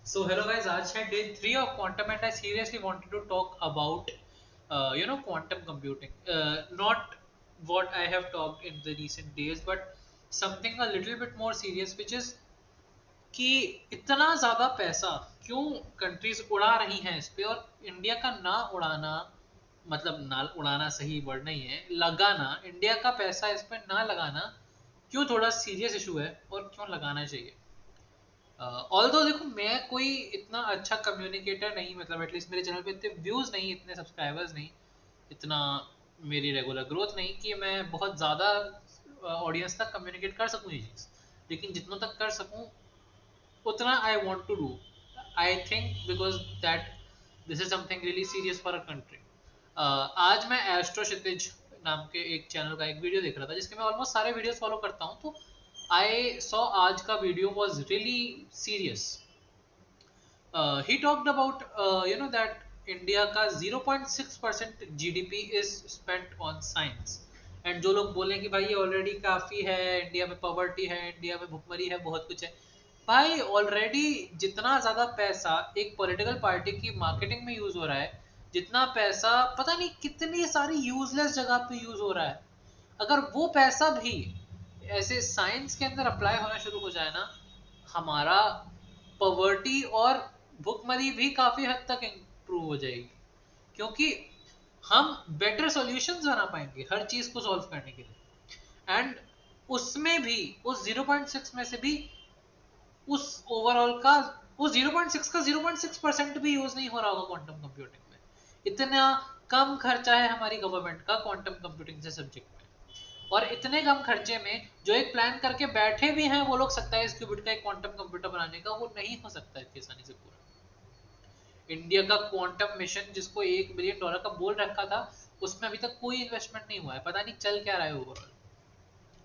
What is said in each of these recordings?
So hello guys, आज है day 3 of quantum and I seriously wanted to talk about quantum computing. Not what I have talked in the recent days, but something a little bit more serious, which is कि इतना ज़्यादा पैसा क्यों countries उड़ा रही हैं इस पे, और इंडिया का ना उड़ाना, मतलब ना उड़ाना सही वर्ड नहीं है, लगाना, इंडिया का पैसा इस पे ना लगाना क्यों थोड़ा सीरियस इशू है और क्यों लगाना चाहिए। ऑल्दो देखो, मैं कोई इतना अच्छा कम्युनिकेटर नहीं, मतलब एटलीस्ट मेरे चैनल पे इतने व्यूज नहीं, इतने सब्सक्राइबर्स नहीं, इतना मेरी रेगुलर ग्रोथ नहीं कि मैं बहुत ज़्यादा ऑडियंस तक कम्युनिकेट कर सकूँ ये चीज़। लेकिन जितना तक कर सकूँ उतना I want to do, I think, because that this is something really serious for a country. आज मैं एस्ट्रो क्षितिज नाम के एक चैनल का एक वीडियो देख रहा था, जिसके मैं ऑलमोस्ट सारे वीडियोस फॉलो करता हूँ, तो आई सॉ आज का video was really serious. He talked about that India का 0.6% GDP is spent on science. And जो लोग बोलें कि भाई ये ऑलरेडी काफ़ी है, इंडिया में पॉवर्टी है, इंडिया में भुखमरी है, बहुत कुछ है, भाई ऑलरेडी जितना ज़्यादा पैसा एक पॉलिटिकल पार्टी की मार्केटिंग में यूज़ हो रहा है, जितना पैसा पता नहीं कितनी सारी यूजलेस जगह पे यूज़ हो रहा है, अगर वो पैसा भी ऐसे साइंस के अंदर अप्लाई होना शुरू हो जाए ना, हमारा पॉवर्टी और भुखमरी भी काफी हद तक इम्प्रूव हो जाएगी, क्योंकि हम बेटर सॉल्यूशंस बना पाएंगे हर चीज को सॉल्व करने के लिए। एंड उसमें भी उस 0.6 में से भी उस ओवरऑल का उस 0.6 का 0.6% भी यूज नहीं हो रहा होगा क्वांटम कंप्यूटिंग में। इतना कम खर्चा है हमारी गवर्नमेंट का क्वांटम कंप्यूटिंग से सब्जेक्ट में, और इतने कम खर्चे में जो एक प्लान करके बैठे भी हैं वो लोग 27 क्यूबिट का एक क्वांटम कंप्यूटर बनाने का, वो नहीं हो सकता इतनी आसानी से पूरा। इंडिया का क्वांटम मिशन जिसको $1 बिलियन का बोल रखा था, उसमें अभी तक कोई इन्वेस्टमेंट नहीं हुआ है, पता नहीं चल क्या रहा है ओवरऑल।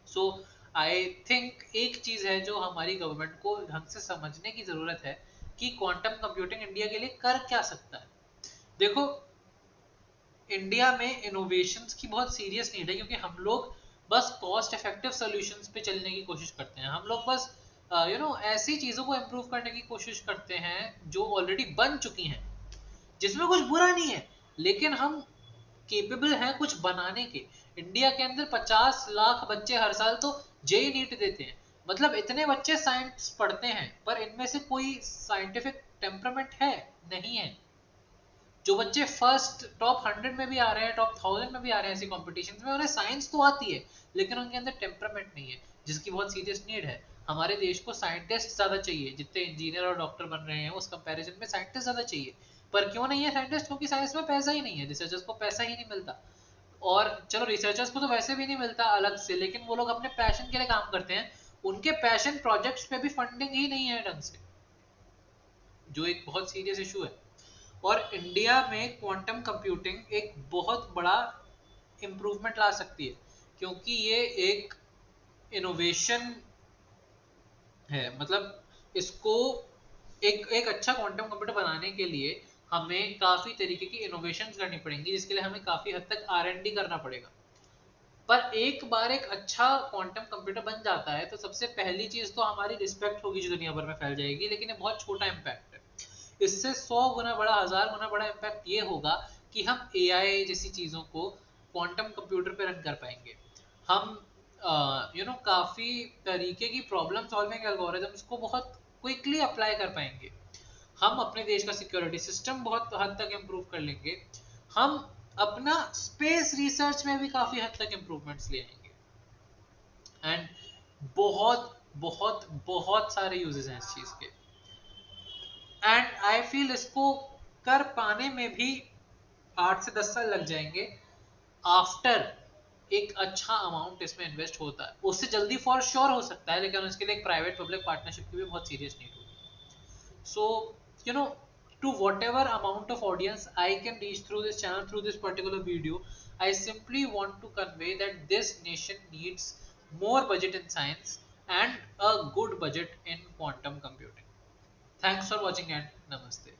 सो आई थिंक एक चीज है जो हमारी गवर्नमेंट को ढंग से समझने की जरूरत है कि क्वांटम कंप्यूटिंग इंडिया के लिए कर क्या सकता है। देखो, इंडिया में इनोवेशंस की बहुत सीरियस नीड है, क्योंकि हम लोग बस कॉस्ट इफेक्टिव सॉल्यूशंस पे चलने की कोशिश करते हैं। हम लोग बस ऐसी चीज़ों को इम्प्रूव करने की कोशिश करते हैं जो ऑलरेडी बन चुकी हैं, जिसमें कुछ बुरा नहीं है, लेकिन हम केपेबल हैं कुछ बनाने के। इंडिया के अंदर 50 लाख बच्चे हर साल तो जेई नीट देते हैं, मतलब इतने बच्चे साइंस पढ़ते हैं, पर इनमें से कोई साइंटिफिक टेम्परामेंट है? नहीं है। जो बच्चे फर्स्ट टॉप 100 में भी आ रहे हैं, टॉप 1000 में भी आ रहे हैं ऐसी कॉम्पिटिशन में, उन्हें साइंस तो आती है, लेकिन उनके अंदर टेम्परामेंट नहीं है, जिसकी बहुत सीरियस नीड है। हमारे देश को साइंटिस्ट ज्यादा चाहिए, जितने इंजीनियर और डॉक्टर बन रहे हैं उस कंपैरिजन में साइंटिस्ट ज्यादा चाहिए। पर क्यों नहीं है साइंटिस्ट? क्योंकि साइंस में पैसा ही नहीं है, रिसर्चर्स को पैसा ही नहीं मिलता। और चलो, रिसर्चर्स को तो वैसे भी नहीं मिलता अलग से, लेकिन वो लोग अपने पैशन के लिए काम करते हैं, उनके पैशन प्रोजेक्ट्स पे भी फंडिंग ही नहीं है ढंग से, जो एक बहुत सीरियस इशू है। और इंडिया में क्वांटम कंप्यूटिंग एक बहुत बड़ा इम्प्रूवमेंट ला सकती है, क्योंकि ये एक इनोवेशन है। मतलब इसको एक एक अच्छा क्वांटम कंप्यूटर बनाने के लिए हमें काफ़ी तरीके की इनोवेशंस करनी पड़ेंगी, जिसके लिए हमें काफ़ी हद तक R&D करना पड़ेगा। पर एक बार एक अच्छा क्वांटम कंप्यूटर बन जाता है तो सबसे पहली चीज़ तो हमारी रिस्पेक्ट होगी जो दुनिया भर में फैल जाएगी, लेकिन ये बहुत छोटा इम्पैक्ट है। इससे 100 गुना बड़ा, 1000 गुना बड़ा इम्पैक्ट ये होगा कि हम एआई जैसी चीज़ों को क्वांटम कंप्यूटर पे रन कर पाएंगे। हम काफ़ी तरीके की प्रॉब्लम सॉल्विंग एल्गोरिथम्स को बहुत क्विकली अप्लाई कर पाएंगे। हम अपने देश का सिक्योरिटी सिस्टम बहुत हद तक इम्प्रूव कर लेंगे। हम अपना स्पेस रिसर्च में भी काफ़ी हद तक इम्प्रूवमेंट्स ले आएंगे। एंड बहुत बहुत बहुत सारे यूजेस हैं इस चीज़ के। एंड आई फील इसको कर पाने में भी 8 से 10 साल लग जाएंगे, आफ्टर एक अच्छा अमाउंट इसमें इन्वेस्ट होता है। उससे जल्दी फॉर श्योर हो सकता है, लेकिन उसके लिए एक प्राइवेट पब्लिक पार्टनरशिप की भी बहुत सीरियस नीड होगी। So you know to whatever amount of audience I can reach through this channel, through this particular video, I simply want to convey that this nation needs more budget in science and a good budget in quantum computing. Thanks for watching and namaste.